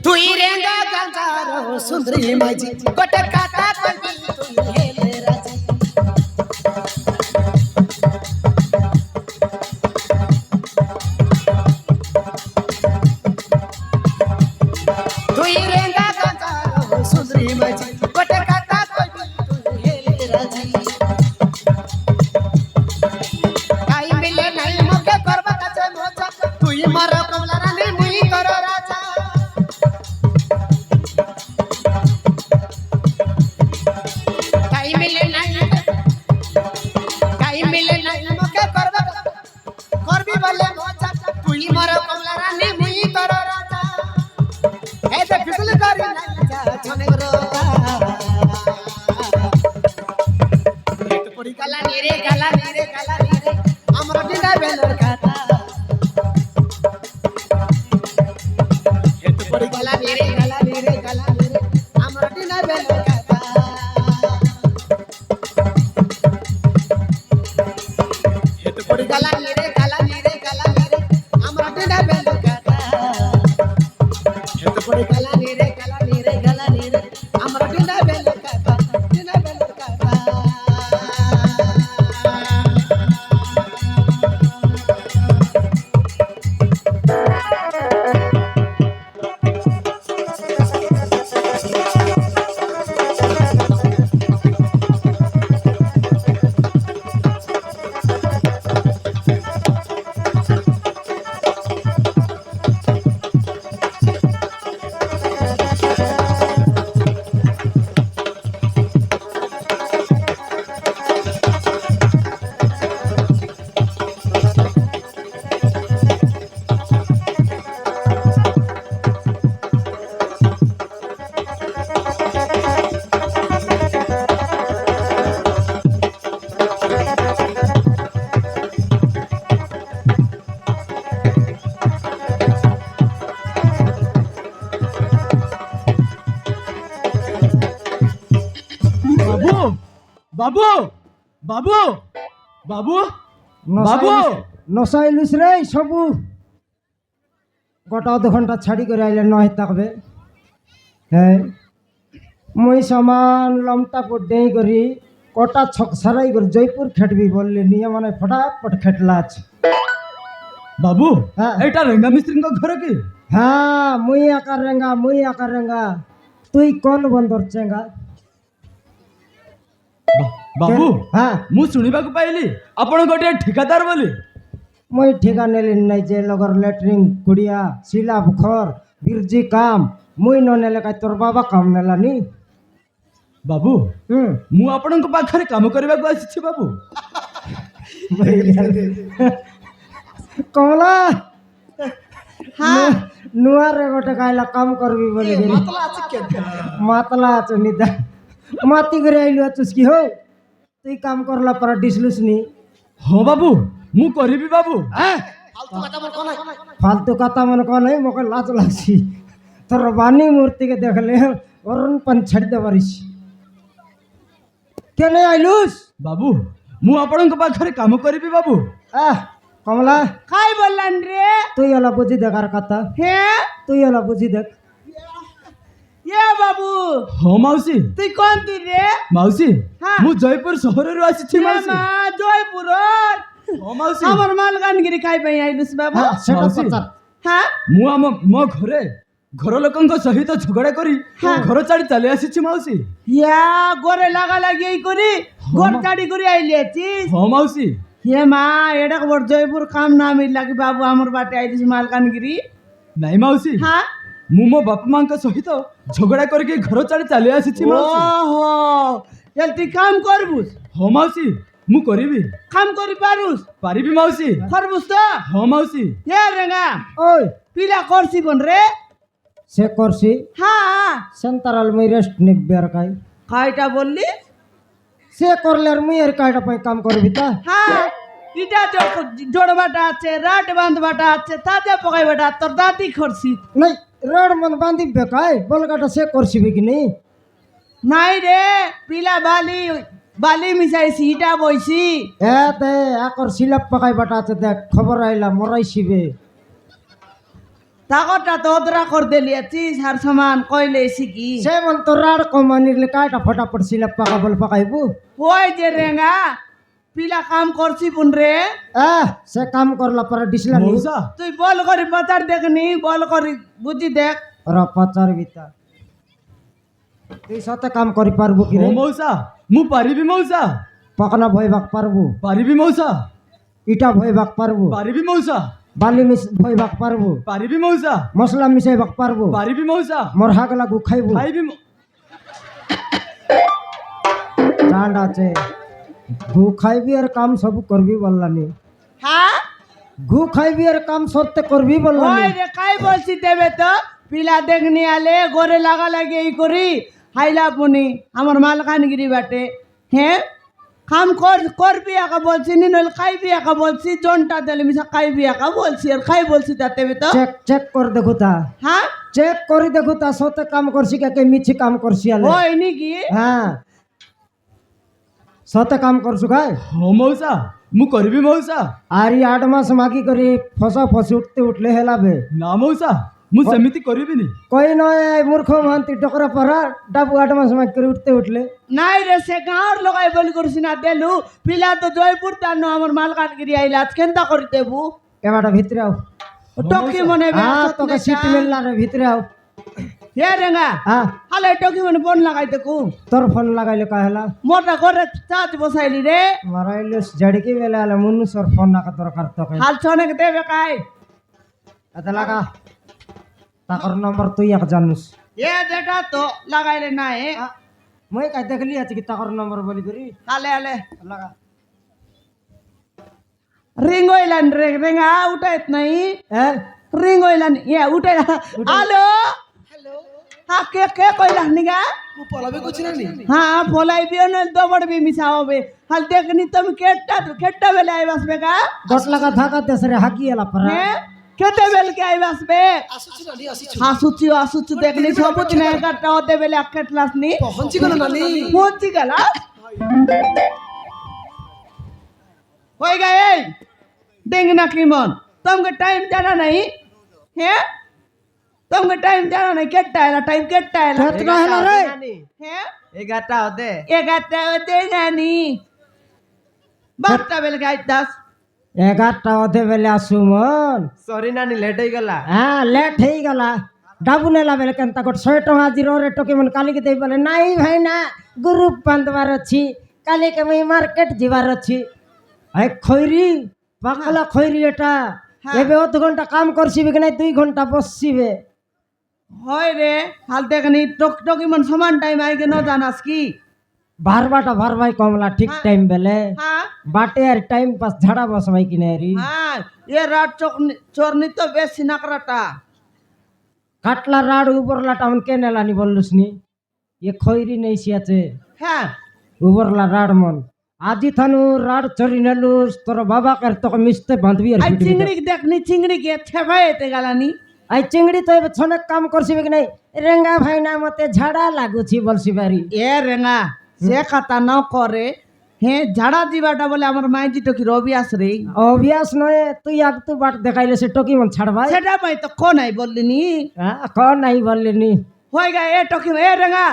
তুই রেঙ্গা গালজার সুন্দরী মাঝি গোটে কাটা কইবি তুই হেলে রাজি তুই রেঙ্গা গালজার সুন্দরী মাঝি গোটে কাটা কইবি তুই হেলে রাজি কাই মিলে নাই মুখে করবা কাছে মজা তুই মার কমলা রানী মুই কর রাজা কাই মিলে নাই মুখে করবা করবি বলে মজা তুই মার কমলা রানী মুই কর রাজা এই যে ফিসল করি নাই যা ছনে রোবা এক পড়ি গালা নিরে আমরা দিনা বেলর খাতা এক পড়ি গালা নিরে আমরা দিনা বেলর খাতা এক পড়ি গালা নিরে আমরা দিনা বেলর খাতা এক পড়ি গালা নিরে আমরা দিনা বেলর খাতা বাবু বাবু বাবু বাবু নসাইলুস রে সবু গোটা অধ ঘন্টা ছাড়ি করে আইলে নয় থাকবে হ্যাঁ মুই সমান লমতাপুর ডেই করি কটা ছক সারাই করে জয়পুর খেটবি বললি নিয়ে মানে ফটাফট খেটলা আছে বাবু হ্যাঁ এইটা রেঙ্গা মিস্ত্রিଙ୍କ ঘর কি হ্যাঁ মুই আকার রেঙ্গা তুই কোন বন্দর চেঙ্গা বাবু হ্যাঁ মু শুনিବାକୁ ପାଇଲି ଆପଣ ଗୋଟିଏ ଠିକାଦାର ବୋଲି মুই ঠিকা নেলি নাই যে লগর ল্যাট্রিন কুড়িয়া শিলা বুখর বিরজি কাম মুই ন নেলে কাই তোর বাবা কাম নেলানি ବାବୁ হুম ମୁଁ ଆପଣଙ୍କ ପାଖରେ କାମ କରିବାକୁ ଆସିଛି ବାବୁ কমলা হ্যাঁ নুয়ারে গোটে কাইলা কাম করবি বলে মাতলা আছে নিদা মাতি করে আইলু আছিস কি হো তুই কাম করলা পর ডিসলুস নি ହଁ ବାବୁ ମୁଁ କରିବି ବାବୁ ফালতু কথা মনে কো নাই মকে লাজ লাগছি তোর বানি মূর্তিকে দেখলে অরুণ পান ছাড়ি দে পারিস কেনে আইলুস ବାବୁ ମୁଁ ଆପଣଙ୍କ ପାଖରେ କାମ କରିବି ବାବୁ কমলা কাই বললেন রে তুই এলা বুঝি দেখার কথা হ্যাঁ তুই এলা বুঝি দেখ এ বাবু ହଁ ମାଉସୀ তুই কোন তুই রে ମାଉସୀ হ্যাঁ। ମୁଁ ଜୟପୁର ସହରରୁ ଆସିଛି ମାଉସୀ মা জয়পুর ହଁ ମାଉସୀ আমার মালকানগিরি খাই পাই আইলুস বাবু হ্যাঁ সেটা মাউসী। পচার হ্যাঁ ମୁଁ ମୋ ଘରେ ଘର ଲୋକଙ୍କ ସହିତ ଝଗଡ଼ା କରି ଘର ଛାଡ଼ି ଚାଲି ଆସିଛି ମାଉସୀ ইয়া গরে লাগা লাগিয়ে করি গর চাড়ি করে আইলিয়েছিস ହଁ ମାଉସୀ হে মা এটা বড় জয়পুর কাম না মিললা কি বাবু আমার বাটে আইলিস মালকানগিরি ନାଇଁ ମାଉସୀ হ্যাঁ ମୁଁ ମୋ ବାପା ମାଙ୍କ ସହିତ ଝଗଡ଼ା କରିକି ଘର ଛାଡ଼ି ଚାଲି ଆସିଛି ମାଉସୀ ওহো এল তুই কাম করবুস ହଁ ମାଉସୀ ମୁଁ କରିବି কাম করি পারুস ପାରିବି ମାଉସୀ করবুস তো ହଁ মাଉସୀ এ রেঙ্গা ওই পিলা করছি কোন রে সে করছি হ্যাঁ সেন্টারাল মুই রেস্ট নিবি আর কাই কাইটা বললি সে করলে আর মুই আর কাইটা পাই কাম করবি তা হ্যাঁ ইটা জোড়বাটা আছে রাট বাঁধবাটা আছে তাতে পকাইবাটা তোর দাঁতি করছি নাই রড মন বাঁধিবে কাই বলগাটা সে করছিবি কি নেই নাই রে পিলা বালি বালি মিশাইছি ইটা বইছি এ দে একর সিলাপ পাকাই বাটা আছে দেখ খবর আইলা মরাইছিবে তাকরটা তো অদরা কর দিলিয়াছিস আর সমান কইলেছি কি সে মন তো রাড কমানিলে কাইটা ফটাফট সিলাপ পাকা বল পাকাইবু ওই যে রেঙ্গা পিলা কাম করছি পুন রে সে কাম করলা পরে ডিসলা নি মৌসা তুই বল করি বাজার দেখনি বল করি বুঝি দেখ ওরা পাচার বিতা তুই সাথে কাম করি পারবু কি রে ও মৌসা মু পারিবি মৌসা পাকনা ভয়বাক পারবু পারিবি মৌসা ইটা ভয়বাক পারবু পারিবি মৌসা বালি মিস ভয়বাক পারবু পারিবি মৌসা মশলা মিশাইবাক পারবু পারিবি মৌসা মোর হাগ লাগু খাইবু খাইবি চাঁদ আছে গু খাইবি আর কাম সব করবি বললানি হ্যাঁ গু খাইবি আর কাম সত্যি করবি বললানি ওই রে কাই বলছি দেবে তো পিলা দেখনি আলে গড়ে লাগা লাগে এই করি হাইলা পুনি আমার মালকানগিরি বাটে হ্যাঁ কাম করবি একা বলছি নি নইলে খাইবি একা বলছি জনটা দিলে মিশা খাইবি একা বলছি আর খাই বলছি তাতে তো চেক চেক করে দেখো তা হ্যাঁ চেক করে দেখো তা সত্যি কাম করছি কে মিছি কাম করছি আলে ওই নাকি হ্যাঁ সত্যি কাম করছু গায় ও মৌসা মু করিবি মৌসা আর ই 8 মাস মাগি করে ফসা ফসি উঠতে উঠলে হেলাবে না মৌসা মু সেমিতি করিবিনি কই নয় মূর্খ মান্তি টকরা পরা ডাবু 8 মাস মাগি করে উঠতে উঠলে নাই রে সে গাঁর লগাই বলি করছি না দেলু পিলা তো জয়পুর তার আমার মালকানগিরি আইলা আজ কেনতা করি দেবু এবারটা ভিতরে আও টকি মনে তোকে সিট মিললা রে ভিতরে আও হে রেঙ্গা হ্যাঁ হালে টকি মনে ফোন লাগাই দেখু তোর ফোন লাগাইলে কা হেলা মোটা করে চার্জ বসাইলি রে মারাইলে জড়কি বেলা আলে মুন্নু সর ফোন নাকা দরকার তোকে হাল ছনেক দেবে কাই এত লাগা তাকর নম্বর তুই এক জানুস এ যেটা তো লাগাইলে না এ মই কাই দেখলি আছে কি তাকর নম্বর বলি করি হালে হালে লাগা रिंग होइलन रे रेंगा उठायत नाही হ্যাঁ रिंग होइलन ये उठे हॅलो हाँ के कोइला निगा हाँ फोलाई भी न दबड़ भी मिसाओ बे हल देखनी तुम केट्टा बेले आई बस बेगा দশ লাগা থাকা দেশরে হাকি এলা পরা हैं केते बेल के आई बस बे आसुची देखनी सबुच ने कट्टा होते बेले अक्कटलास नी पहुंची गला होई गए देंगना कीमन तुमको टाइम जाना नहीं है तुमको टाइम जाना नहीं केट्टा है टाइम केट्टा है কেতরা হেলা রে है 11টা হতে 11টা होते जानी 12টা বেল গাই 10 11টা অধে বেলে আসু মন সরি নানি লেট হয়ে গলা হ্যাঁ লেট হয়ে গলা ডাবু নেলা বেলে কেনতা কট 100 টাকা জিরো রে টকে মন কালি কে দেই বলে নাই ভাই না গ্রুপ বান্ধবার ଅଛି কালি কে মই মার্কেট ଯିବାର ଅଛି আই খৈরি পাকলা খৈরি এটা এবে অধ ঘন্টা কাম করছিবে কি নাই 2 ঘন্টা বসছিবে হয় রে হাল দেখনি টকি মন সমান টাইম আই के न জানাস কি ভারবাটা ভারবাই কমলা ঠিক টাইম বেলে হ্যাঁ বাটে আর টাইম পাস ঝাড়া বসবাই কি নাই রি হ্যাঁ ये रात चोरनी तो बेसी नकराटा কাটলা রাড উপরলা টাউন কে নেলানি বললুসনি এ খৈরি নেই সিয়াছে হ্যাঁ উপরলা রাড মন আজি থানু রাড চরি নেলুস তোর বাবা কার তোকে মিশতে বাঁধবি আর আই পিটবি। চিংড়ি দেখনি চিংড়ি কে ঠেবাইতে গেলানি আই চিংড়ি তো এবে ছনে কাম করছিবে কি নাই রেঙ্গা ভাই না মতে ঝাড়া লাগুছি বলছি বাড়ি এ রেঙ্গা সে কথা ন করে হ্যাঁ ঝাড়া দিবাটা বলে আমার মাইজি টকি রবি আস রে অভ্যাস নয় তুই আগ তু বাট দেখাইলে সে টকি মন ছাড়বাই সেটা পাই তো কোনাই বললিনি ক নাই বললিনি হয়ে গে এ টকি এ রেঙ্গা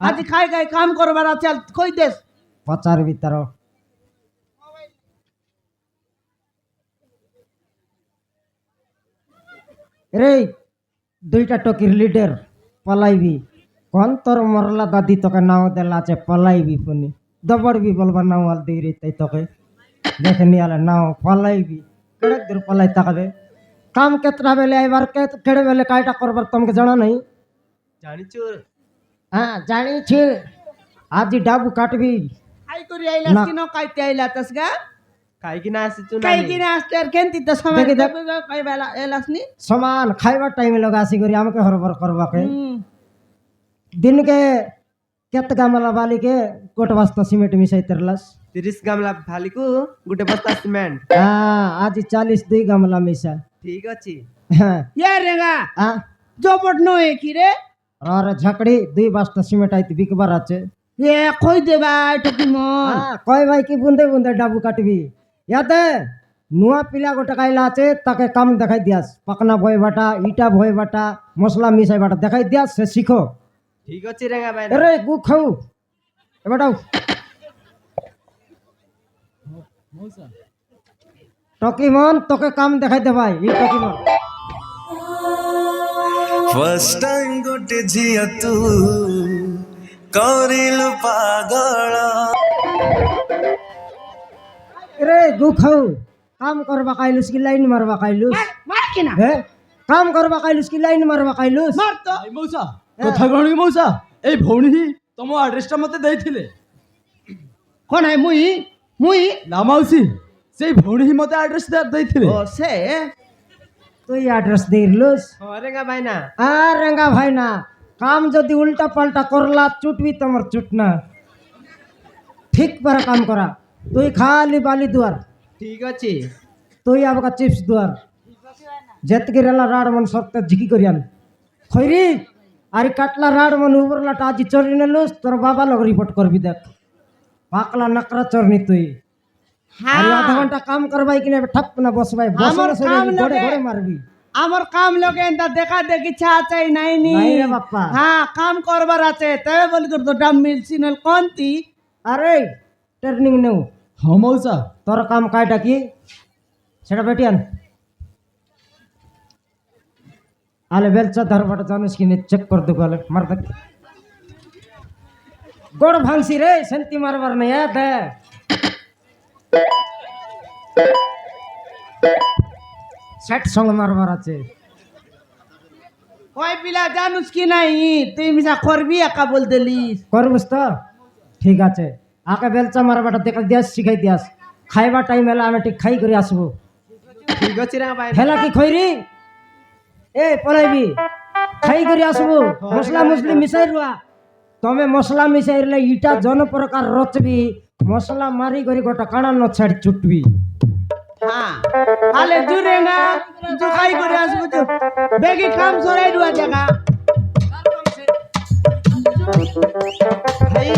আজ খাই খাই কাম করবার আছে কই দেশ পচার ভিতর রে দুইটা টকির লিডার পলাইবি কোন তোর মরলা দাদি তোকে নাও দেলা আছে পলাইবি পুনি দবড়বি বলবা নাও আল দিই রে তাই তোকে দেখে নিয়ে আলে নাও পলাইবি কেড়ে দূর পলাই তাকাবে কাম কেতরা বেলে আইবার কেড়ে বেলে কাইটা করবার তোমাকে জানা নাই জানিছো হ্যাঁ জানিছি আজি ডাবু কাটবি আই করি আইলাস না। কি ন কাইতে আইলা তসগা কাই কি না আসিছো কাই কি না আসতে আর কেনতি তো সময় দেখি দেখ। কাই বেলা এলাস নি সমান খাইবার টাইমে লগা আসি করি আমাকে হরবর করবাকে হুম। দিনকে কেত গামলা বালিকে গোট বস্তা সিমেন্ট মিশাই তেরলাস 30 গামলা ভালিকু গুটে বস্তা সিমেন্ট হ্যাঁ আজি 42 গামলা মিশা ঠিক আছে হ্যাঁ ইয়ে রেঙ্গা হ্যাঁ জবট নয় কি রে আর ঝাঁকড়ি 2 বস্তা সিমেন্ট আইতে বিকবার আছে। এ কই দেবা এটা কি মন কয় ভাই কি বুন্দে বুন্দে ডাবু কাটবি ইয়াতে নুয়া পিলা গোটা কাইলা আছে তাকে কাম দেখাই দিয়াস পাকনা ভয় বাটা ইটা ভয় বাটা মশলা মিশাই বাটা দেখাই দিয়াস সে শিখো। ঠিক আছে রেঙ্গা ভাই আরে গু খাও এবাটাও টকি মন তোকে কাম দেখাই দে ভাই এই টকি মন ফার্স্ট টাইম গোটে ঝিয়া তু করিলু পাগল রে গু খাও কাম করবা কাইলুস কি লাইন মারবা কাইলুস মার কিনা হে কাম করবা কাইলুস কি লাইন মারবা কাইলুস মার তো এই মৌসা কথা কଣ କି ମଉସା ଏଇ ଭଉଣୀ ହିଁ ତମ ଆଡ୍ରେସଟା ମତେ ଦେଇଥିଲେ। কোন হয় মুই মুই ନା ମାଉସୀ ସେଇ ଭଉଣୀ ହିଁ ମତେ ଆଡ୍ରେସ ଦେଇଥିଲେ। ও সে তুই অ্যাড্রেস দিলুস রেঙ্গা ভাই না আর রেঙ্গা ভাই না কাম যদি উল্টা পাল্টা করলা চুটবি তোমার চুট না ঠিক করে কাম করা তুই খালি বালি দুয়ার ঠিক আছে তুই আবকা চিপস দুয়ার যেতকি রেলা রাড মন সত্য ঝিকি করিয়ান খৈরি আর কাটলা রাড মন উপরলাটা আজি চরি নেলুস তোর বাবা লগ রিপোর্ট করবি দেখ পাকলা নকরা চরনি তুই আর আধা ঘন্টা কাম করবাই কিনে ঠাপ না বসবাই আমার বসে কাম গড়ে লগে- গড়ে মারবি আমার কাম লোকে এনতা দেখা দেখি চা চাই নাই নি নাই রে বাপ্পা। হ্যাঁ কাম করবার আছে তবে বলি তোর তো ডাম মিলছি নল কোনটি আরে ট্রেনিং নেও ହଁ ମଉସା তোর কাম কায়টা কি সেটা বেটিয়ান আলে বেলচা ধরবাটা জানিস কি চেক কর দেবো আলে মার দেখ গোড় ভাঙছি রে শান্তি মারবার নেই দে সেট সঙ্গে মারবার আছে কই পিলা জানুস কি নাই তুই মিশা করবি একা বল দিলিস করবুস তো ঠিক আছে আকে বেলচা মারবাটা দেখা দিয়াস শিখাই দিয়াস খাইবা টাইম এলা আমি ঠিক খাই করে আসবো ঠিক আছে রেঙ্গা ভাই হেলা কি খৈরি এ পলাইবি খাই করে আসবো মশলা মুসলি মিশাই রুয়া তবে মশলা মিশাই রে ইটা জন প্রকার রচবি মশলা মারি করে গোটা কানা ন ছাড় চুটবি হ্যাঁ আলে জুরেঙ্গা জুকাই করে আসবো তো বেগি কাম সরাই দুয়া জায়গা ভাই